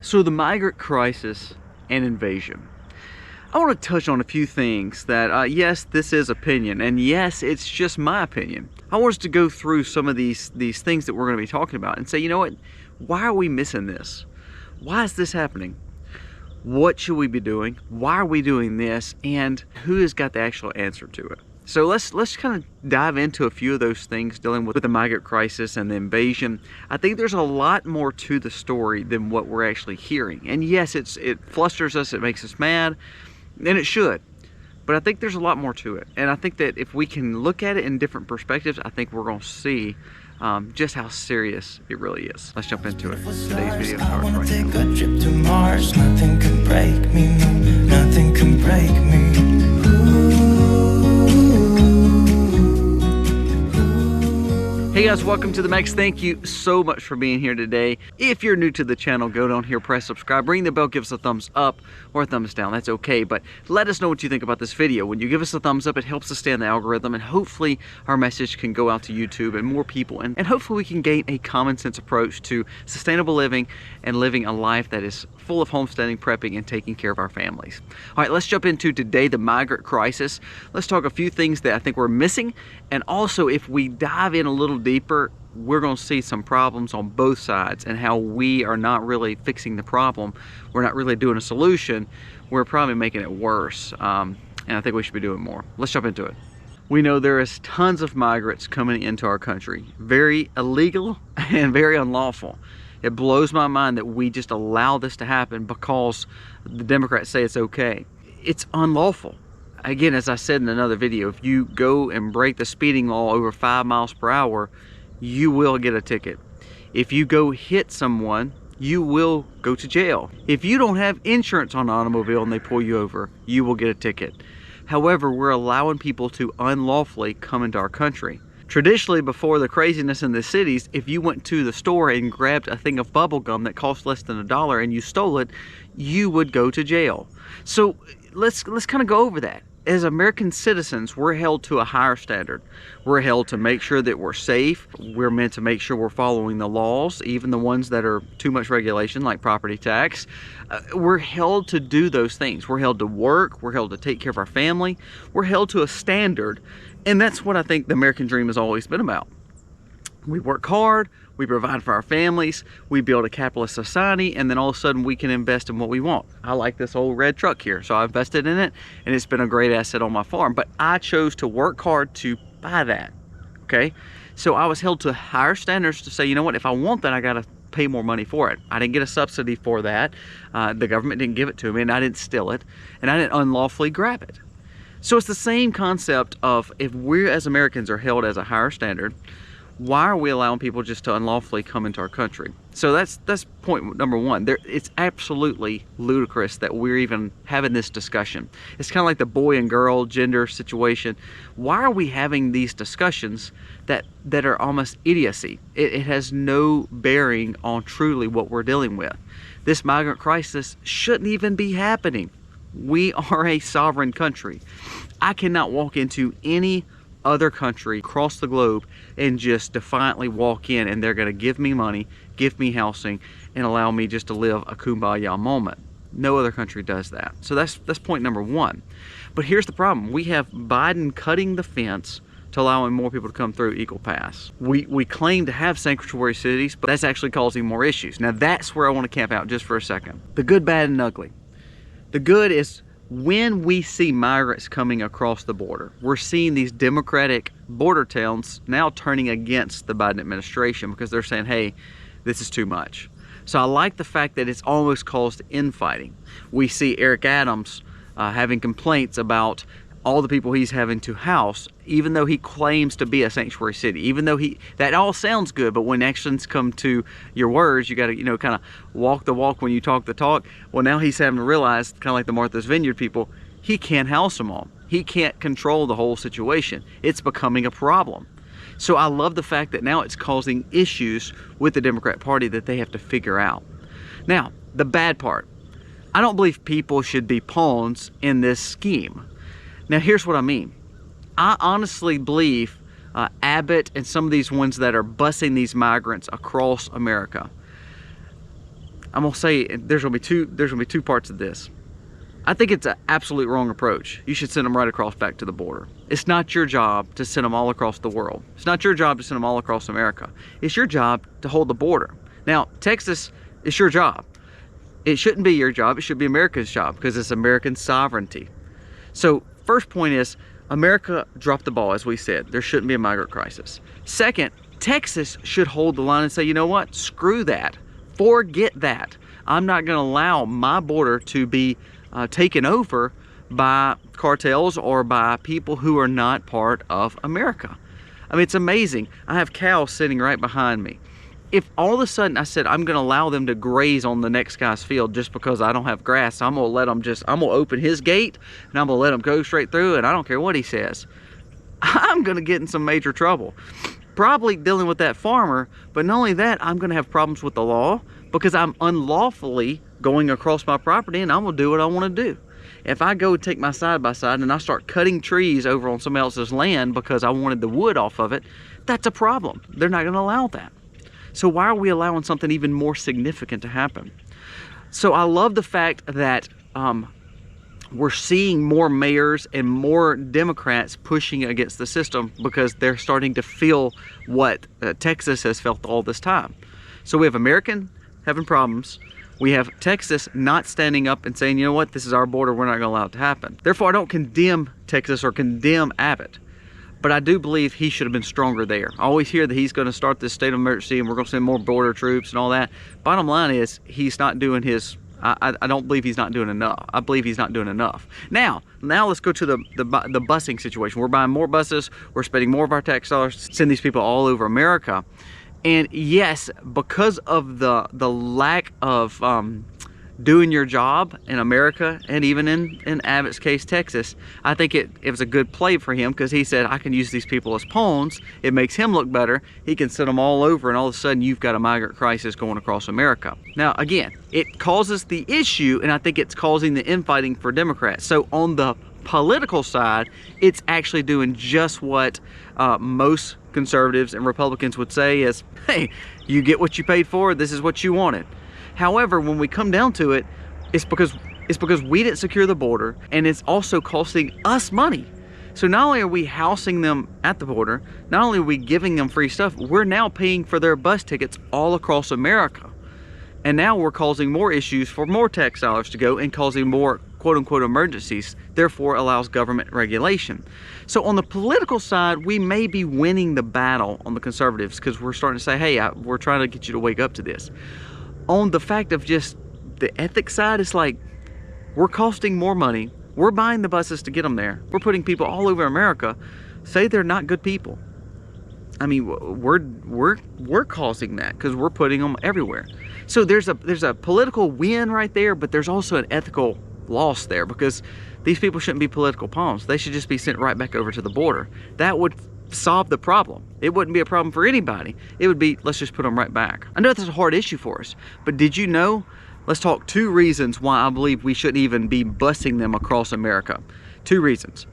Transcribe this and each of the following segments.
So the migrant crisis and invasion. I want to touch on a few things that, yes, this is opinion, and yes, it's just my opinion. I want us to go through some of these things that we're going to be talking about and say, you know what, why are we missing this? Why is this happening? What should we be doing? Why are we doing this? And who has got the actual answer to it? So let's kind of dive into a few of those things dealing with the migrant crisis and the invasion. I think there's a lot more to the story than what we're actually hearing. And yes, it flusters us, it makes us mad, and it should. But I think there's a lot more to it. And I think that if we can look at it in different perspectives, I think we're going to see just how serious it really is. Let's jump into it. Today's video starts right now. Take a trip to Mars. Nothing can break me. No, nothing can break me. Hey guys, welcome to the Max. Thank you so much for being here today. If you're new to the channel, go down here, press subscribe, ring the bell, give us a thumbs up or a thumbs down. That's okay, but let us know what you think about this video. When you give us a thumbs up, it helps us stay in the algorithm, and hopefully our message can go out to YouTube and more people, and hopefully we can gain a common sense approach to sustainable living and living a life that is full of homesteading, prepping, and taking care of our families. All right, let's jump into today, the migrant crisis. Let's talk a few things that I think we're missing, and also if we dive in a little deeper, we're going to see some problems on both sides and how we are not really fixing the problem. We're not really doing a solution. We're probably making it worse, and I think we should be doing more. Let's jump into it. We know there is tons of migrants coming into our country, very illegal and very unlawful. It blows my mind that we just allow this to happen because the Democrats say it's okay. It's unlawful. Again, as I said in another video, if you go and break the speeding law over 5 miles per hour, you will get a ticket. If you go hit someone, you will go to jail. If you don't have insurance on an automobile and they pull you over, you will get a ticket. However, we're allowing people to unlawfully come into our country. Traditionally, before the craziness in the cities, if you went to the store and grabbed a thing of bubble gum that cost less than $1 and you stole it, you would go to jail. So let's kind of go over that. As American citizens, we're held to a higher standard. We're held to make sure that we're safe. We're meant to make sure we're following the laws, even the ones that are too much regulation, like property tax. We're held to do those things. We're held to work. We're held to take care of our family. We're held to a standard. And that's what I think the American dream has always been about. We work hard, we provide for our families, we build a capitalist society, and then all of a sudden we can invest in what we want. I like this old red truck here, so I invested in it, and it's been a great asset on my farm. But I chose to work hard to buy that, okay? So I was held to higher standards to say, you know what, if I want that, I gotta pay more money for it. I didn't get a subsidy for that. The government didn't give it to me, and I didn't steal it, and I didn't unlawfully grab it. So it's the same concept of, if we as Americans are held as a higher standard, why are we allowing people just to unlawfully come into our country? So that's point number one. It's absolutely ludicrous that we're even having this discussion. It's kind of like the boy and girl gender situation. Why are we having these discussions that are almost idiocy? It has no bearing on truly what we're dealing with. This migrant crisis shouldn't even be happening. We are a sovereign country. I cannot walk into any other country across the globe and just defiantly walk in and they're going to give me money, give me housing, and allow me just to live a kumbaya moment. No other country does that. So that's point number one. But here's the problem. We have Biden cutting the fence to allowing more people to come through equal pass. We claim to have sanctuary cities, but that's actually causing more issues. Now that's where I want to camp out just for a second. The good, bad, and ugly. The good is when we see migrants coming across the border, we're seeing these Democratic border towns now turning against the Biden administration because they're saying, hey, this is too much. So I like the fact that it's almost caused infighting. We see Eric Adams having complaints about all the people he's having to house, even though he claims to be a sanctuary city, even though that all sounds good, but when actions come to your words, you got to, you know, kind of walk the walk when you talk the talk. Well, now he's having to realize, kind of like the Martha's Vineyard people, he can't house them all. He can't control the whole situation. It's becoming a problem. So I love the fact that now it's causing issues with the Democrat Party that they have to figure out. Now, the bad part, I don't believe people should be pawns in this scheme. Now, here's what I mean. I honestly believe Abbott and some of these ones that are busing these migrants across America, I'm gonna say there's gonna be two parts of this. I think it's an absolute wrong approach. You should send them right across back to the border. It's not your job to send them all across the world. It's not your job to send them all across America. It's your job to hold the border. Now, Texas, it's your job. It shouldn't be your job. It should be America's job because it's American sovereignty. So first point is America dropped the ball, as we said. There shouldn't be a migrant crisis. Second, Texas should hold the line and say, you know what? Screw that. Forget that. I'm not going to allow my border to be taken over by cartels or by people who are not part of America. I mean, it's amazing. I have cows sitting right behind me. If all of a sudden I said I'm going to allow them to graze on the next guy's field just because I don't have grass, I'm going to let them I'm going to open his gate and I'm going to let them go straight through, and I don't care what he says. I'm going to get in some major trouble. Probably dealing with that farmer, but not only that, I'm going to have problems with the law because I'm unlawfully going across my property, and I'm going to do what I want to do. If I go take my side-by-side and I start cutting trees over on somebody else's land because I wanted the wood off of it, that's a problem. They're not going to allow that. So why are we allowing something even more significant to happen? So I love the fact that we're seeing more mayors and more Democrats pushing against the system because they're starting to feel what Texas has felt all this time. So we have American having problems. We have Texas not standing up and saying, you know what, this is our border, we're not going to allow it to happen. Therefore, I don't condemn Texas or condemn Abbott, but I do believe he should have been stronger there. I always hear that he's going to start this state of emergency and we're going to send more border troops and all that. Bottom line is, he's not doing his, I don't believe he's not doing enough. I believe he's not doing enough. Now let's go to the busing situation. We're buying more buses, we're spending more of our tax dollars to send these people all over America. And yes, because of the lack of doing your job in America, and even in Abbott's case, Texas, I think it was a good play for him because he said, I can use these people as pawns. It makes him look better. He can send them all over, and all of a sudden you've got a migrant crisis going across America. Now, again, it causes the issue, and I think it's causing the infighting for Democrats. So on the political side, it's actually doing just what most conservatives and Republicans would say is, hey, you get what you paid for, this is what you wanted. However, when we come down to it, it's because we didn't secure the border, and it's also costing us money. So not only are we housing them at the border, not only are we giving them free stuff, we're now paying for their bus tickets all across America. And now we're causing more issues for more tax dollars to go and causing more quote-unquote emergencies, therefore allows government regulation. So on the political side, we may be winning the battle on the conservatives because we're starting to say, hey, we're trying to get you to wake up to this. On the fact of just the ethics side, it's like we're costing more money. We're buying the buses to get them there. We're putting people all over America. Say they're not good people. I mean, we're causing that because we're putting them everywhere. So there's a political win right there, but there's also an ethical loss there because these people shouldn't be political pawns. They should just be sent right back over to the border. That would solve the problem. It wouldn't be a problem for anybody. It would be, let's just put them right back. I know that's a hard issue for us, but did you know? Let's talk 2 reasons why I believe we shouldn't even be busing them across America. 2 reasons.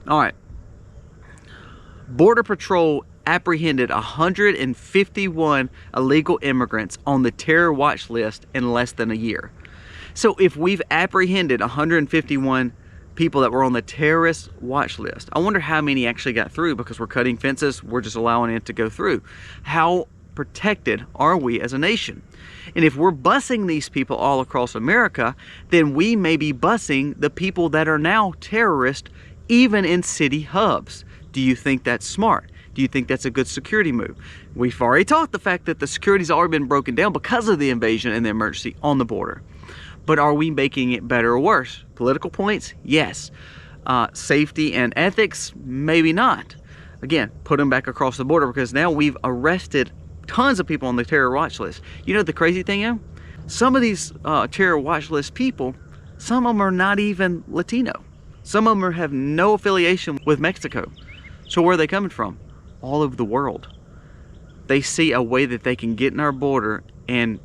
All right. Border Patrol apprehended 151 illegal immigrants on the terror watch list in less than a year. So if we've apprehended 151 people that were on the terrorist watch list, I wonder how many actually got through because we're cutting fences, we're just allowing it to go through. How protected are we as a nation? And if we're busing these people all across America, then we may be busing the people that are now terrorists even in city hubs. Do you think that's smart? Do you think that's a good security move? We've already talked the fact that the security's already been broken down because of the invasion and the emergency on the border. But are we making it better or worse? Political points? Yes. Safety and ethics? Maybe not. Again, put them back across the border because now we've arrested tons of people on the terror watch list. You know the crazy thing is? Some of these terror watch list people, some of them are not even Latino. Some of them have no affiliation with Mexico. So where are they coming from? All over the world. They see a way that they can get in our border and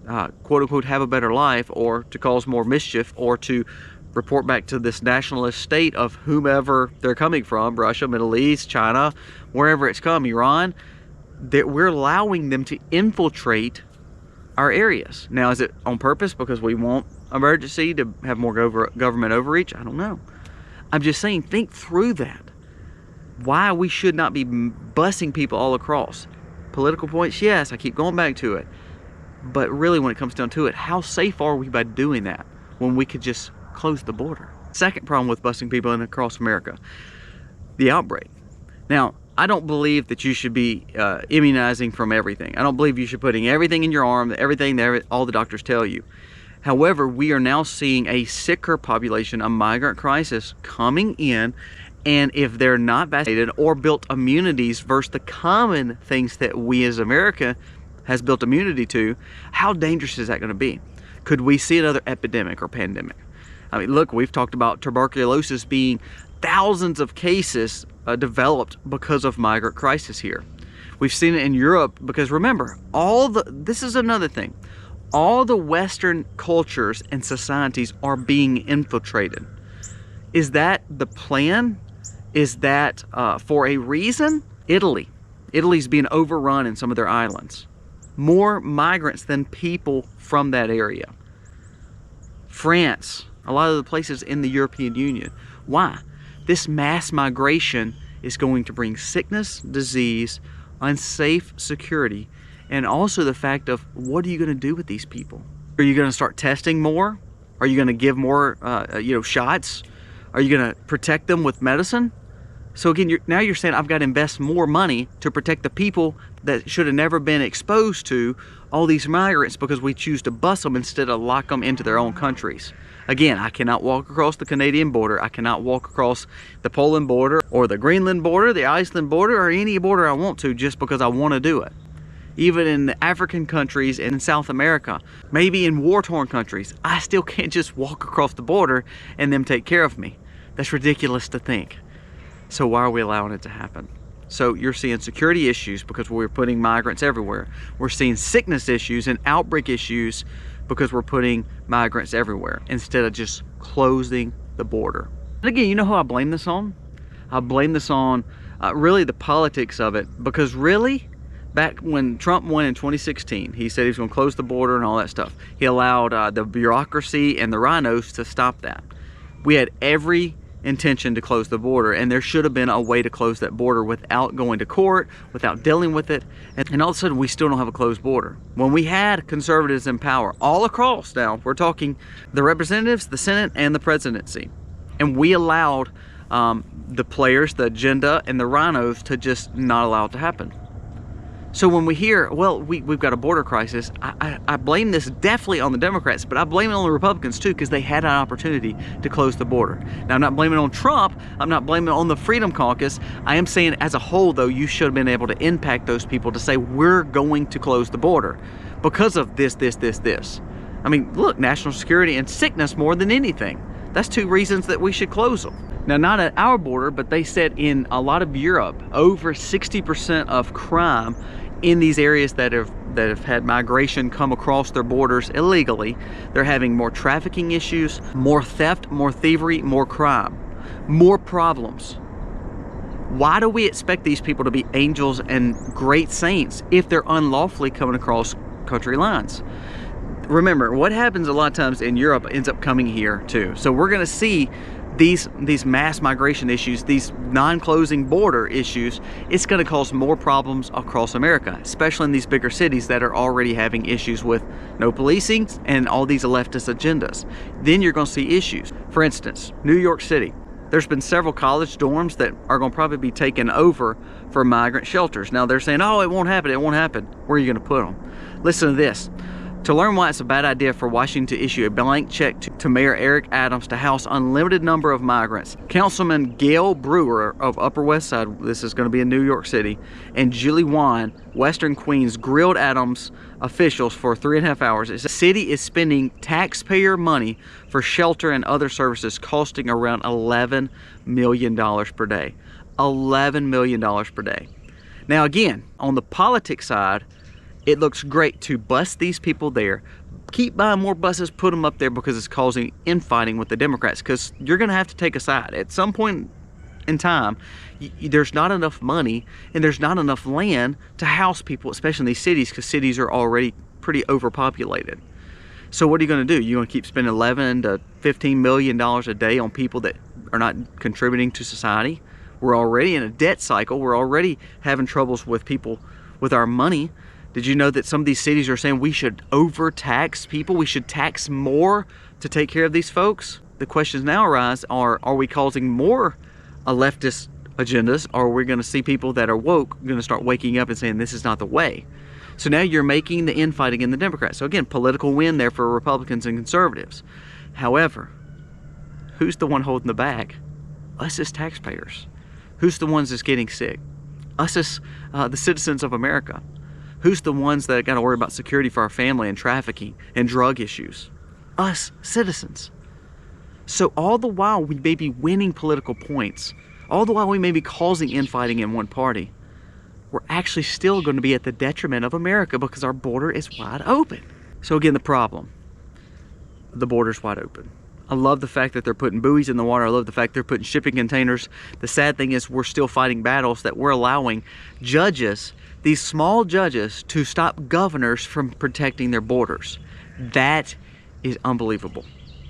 quote unquote have a better life, or to cause more mischief, or to report back to this nationalist state of whomever they're coming from, Russia, Middle East, China, wherever it's come, Iran. That we're allowing them to infiltrate our areas. Now, is it on purpose because we want emergency to have more government overreach? I don't know. I'm just saying, think through that. Why we should not be busing people all across. Political points, yes, I keep going back to it. But really, when it comes down to it, how safe are we by doing that when we could just close the border? Second problem with busing people in across America, the outbreak. Now, I don't believe that you should be immunizing from everything. I don't believe you should putting everything in your arm, everything that all the doctors tell you. However, we are now seeing a sicker population, a migrant crisis coming in, and if they're not vaccinated or built immunities versus the common things that we as America has built immunity to, how dangerous is that going to be? Could we see another epidemic or pandemic? I mean, look, we've talked about tuberculosis being thousands of cases developed because of migrant crisis here. We've seen it in Europe because, remember, this is another thing. All the Western cultures and societies are being infiltrated. Is that the plan? Is that for a reason? Italy's being overrun in some of their islands. More migrants than people from that area. France, a lot of the places in the European Union. Why? This mass migration is going to bring sickness, disease, unsafe security, and also the fact of what are you going to do with these people? Are you going to start testing more? Are you going to give more shots? Are you going to protect them with medicine? So again, now you're saying I've got to invest more money to protect the people that should have never been exposed to all these migrants because we choose to bus them instead of lock them into their own countries. Again, I cannot walk across the Canadian border. I cannot walk across the Poland border or the Greenland border, the Iceland border, or any border I want to just because I want to do it. Even in the African countries and in South America, maybe in war-torn countries, I still can't just walk across the border and them take care of me. That's ridiculous to think. So why are we allowing it to happen? So you're seeing security issues because we're putting migrants everywhere. We're seeing sickness issues and outbreak issues because we're putting migrants everywhere instead of just closing the border. And again, you know who I blame this on? I blame this on really the politics of it, because really, back when Trump won in 2016, he said he was going to close the border and all that stuff. He allowed the bureaucracy and the rhinos to stop that. We had every intention to close the border, and there should have been a way to close that border without going to court, without dealing with it, and all of a sudden we still don't have a closed border. When we had conservatives in power all across, now we're talking the representatives, the Senate, and the presidency, and we allowed the players, the agenda, and the rhinos to just not allow it to happen. So when we hear, well, we've got a border crisis, I blame this definitely on the Democrats, but I blame it on the Republicans too, because they had an opportunity to close the border. Now, I'm not blaming it on Trump, I'm not blaming it on the Freedom Caucus. I am saying as a whole, though, you should have been able to impact those people to say, we're going to close the border because of this. I mean, look, national security and sickness more than anything. That's two reasons that we should close them. Now, not at our border, but they said in a lot of Europe, over 60% of crime in these areas that have had migration come across their borders illegally, they're having more trafficking issues, more theft, more thievery, more crime, more problems. Why do we expect these people to be angels and great saints if they're unlawfully coming across country lines? Remember, what happens a lot of times in Europe ends up coming here too. So we're going to see these mass migration issues, these non-closing border issues. It's going to cause more problems across America, especially in these bigger cities that are already having issues with no policing and all these leftist agendas. Then you're going to see issues. For instance, New York City. There's been several college dorms that are going to probably be taken over for migrant shelters. Now they're saying, oh, it won't happen, it won't happen. Where are you going to put them? Listen to this. To learn why it's a bad idea for Washington to issue a blank check to Mayor Eric Adams to house unlimited number of migrants, Councilman Gail Brewer of Upper West Side, this is going to be in New York City, and Julie Wan, Western Queens, grilled Adams officials for 3.5 hours. The city is spending taxpayer money for shelter and other services costing around $11 million per day. $11 million per day. Now again, on the politics side, it looks great to bus these people there, keep buying more buses, put them up there, because it's causing infighting with the Democrats, because you're going to have to take a side. At some point in time, there's not enough money and there's not enough land to house people, especially in these cities, because cities are already pretty overpopulated. So what are you going to do? You're going to keep spending $11 to $15 million a day on people that are not contributing to society? We're already in a debt cycle. We're already having troubles with people with our money. Did you know that some of these cities are saying we should overtax people? We should tax more to take care of these folks? The questions now arise are we causing more leftist agendas, or are we going to see people that are woke going to start waking up and saying this is not the way? So now you're making the infighting in the Democrats. So again, political win there for Republicans and conservatives. However, who's the one holding the bag? Us as taxpayers. Who's the ones that's getting sick? Us as the citizens of America. Who's the ones that got to worry about security for our family and trafficking and drug issues? Us citizens. So all the while we may be winning political points, all the while we may be causing infighting in one party, we're actually still going to be at the detriment of America because our border is wide open. So again, the problem, the border's wide open. I love the fact that they're putting buoys in the water. I love the fact they're putting shipping containers. The sad thing is we're still fighting battles that we're allowing judges, these small judges, to stop governors from protecting their borders. That is unbelievable.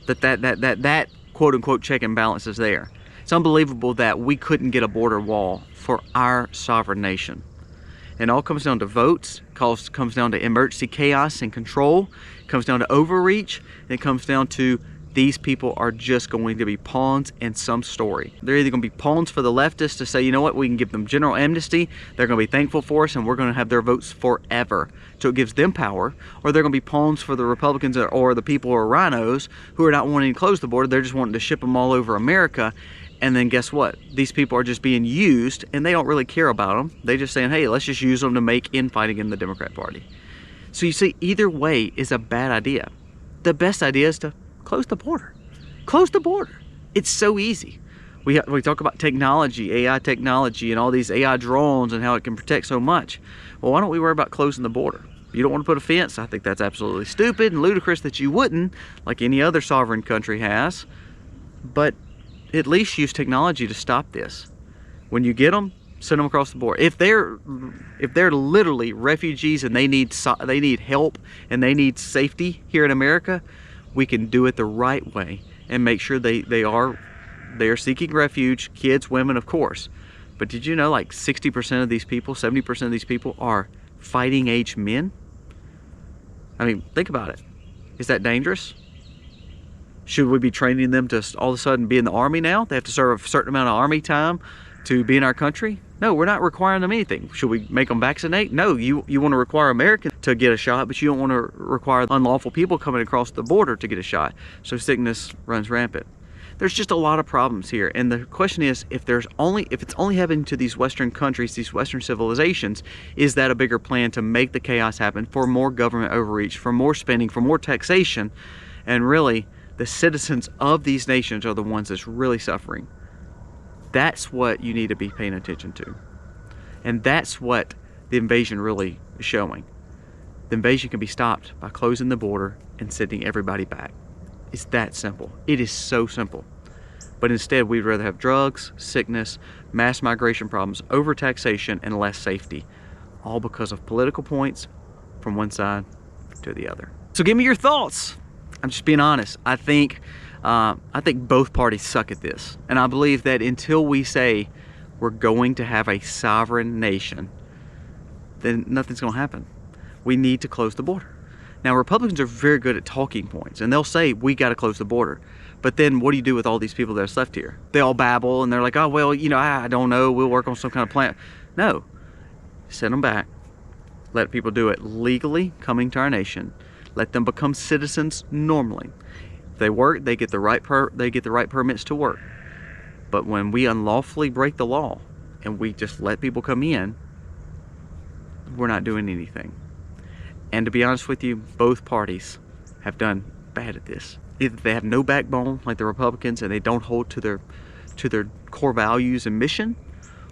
That quote unquote check and balance is there. It's unbelievable that we couldn't get a border wall for our sovereign nation. It all comes down to votes, comes down to emergency chaos and control, it comes down to overreach, and it comes down to these people are just going to be pawns in some story. They're either going to be pawns for the leftists to say, you know what, we can give them general amnesty, they're going to be thankful for us, and we're going to have their votes forever. So it gives them power. Or they're going to be pawns for the Republicans or the people who are rhinos who are not wanting to close the border. They're just wanting to ship them all over America. And then guess what? These people are just being used, and they don't really care about them. They're just saying, hey, let's just use them to make infighting in the Democrat Party. So you see, either way is a bad idea. The best idea is to close the border. Close the border. It's so easy. We talk about technology, AI technology, and all these AI drones and how it can protect so much. Well, why don't we worry about closing the border? You don't want to put a fence? I think that's absolutely stupid and ludicrous that you wouldn't, like any other sovereign country has. But at least use technology to stop this. When you get them, send them across the border. If they're literally refugees and they need help and they need safety here in America, we can do it the right way and make sure they are seeking refuge, kids, women, of course. But did you know like 60% of these people, 70% of these people are fighting age men? I mean, think about it. Is that dangerous? Should we be training them to all of a sudden be in the army now? They have to serve a certain amount of army time to be in our country? No, we're not requiring them anything. Should we make them vaccinate? No, you want to require Americans to get a shot, but you don't want to require unlawful people coming across the border to get a shot. So sickness runs rampant. There's just a lot of problems here. And the question is, if it's only happening to these Western countries, these Western civilizations, is that a bigger plan to make the chaos happen for more government overreach, for more spending, for more taxation? And really, the citizens of these nations are the ones that's really suffering. That's what you need to be paying attention to. And that's what the invasion really is showing. The invasion can be stopped by closing the border and sending everybody back. It's that simple. It is so simple. But instead, we'd rather have drugs, sickness, mass migration problems, overtaxation, and less safety. All because of political points from one side to the other. So give me your thoughts. I'm just being honest. I think both parties suck at this. And I believe that until we say we're going to have a sovereign nation, then nothing's going to happen. We need to close the border. Now, Republicans are very good at talking points, and they'll say, we got to close the border. But then what do you do with all these people that's left here? They all babble, and they're like, oh, well, you know, I don't know. We'll work on some kind of plan. No. Send them back. Let people do it legally coming to our nation. Let them become citizens normally. If they work, they get the right permits to work. But when we unlawfully break the law and we just let people come in, we're not doing anything. And to be honest with you, both parties have done bad at this. Either they have no backbone like the Republicans and they don't hold to their core values and mission,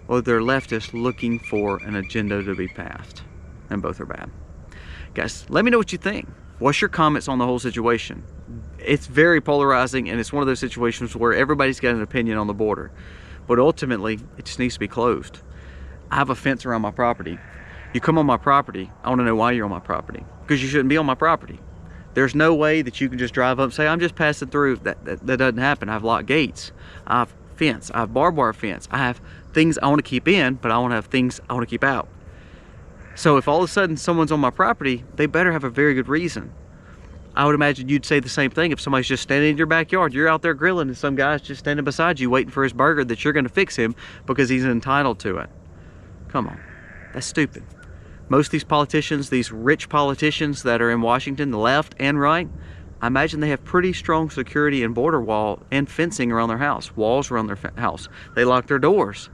or they're leftists looking for an agenda to be passed. And both are bad. Guys, let me know what you think. What's your comments on the whole situation? It's very polarizing, and it's one of those situations where everybody's got an opinion on the border. But ultimately, it just needs to be closed. I have a fence around my property. You come on my property, I want to know why you're on my property. because you shouldn't be on my property. There's no way that you can just drive up and say, I'm just passing through. That doesn't happen. I have locked gates. I have fence. I have barbed wire fence. I have things I want to keep in, but I want to have things I want to keep out. So if all of a sudden someone's on my property, they better have a very good reason. I would imagine you'd say the same thing if somebody's just standing in your backyard. You're out there grilling and some guy's just standing beside you waiting for his burger that you're going to fix him because he's entitled to it. Come on. That's stupid. Most of these politicians, these rich politicians that are in Washington, the left and right, I imagine they have pretty strong security and border wall and fencing around their house, walls around their house. They lock their doors.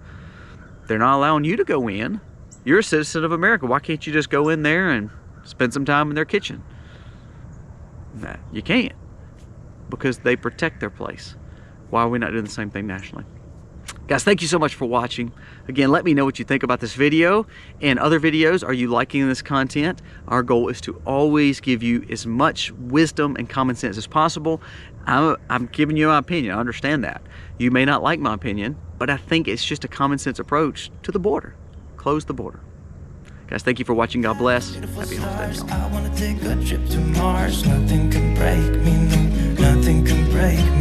They're not allowing you to go in. You're a citizen of America. Why can't you just go in there and spend some time in their kitchen? Nah, you can't, because they protect their place. Why are we not doing the same thing nationally? Guys, thank you so much for watching. Again, let me know what you think about this video and other videos. Are you liking this content? Our goal is to always give you as much wisdom and common sense as possible. I'm giving you my opinion. I understand that. You may not like my opinion, but I think it's just a common sense approach to the border. Close the border. Guys, thank you for watching. God bless. Happy homesteading. I want to take a trip to Mars. Nothing can break me, no, nothing can break me.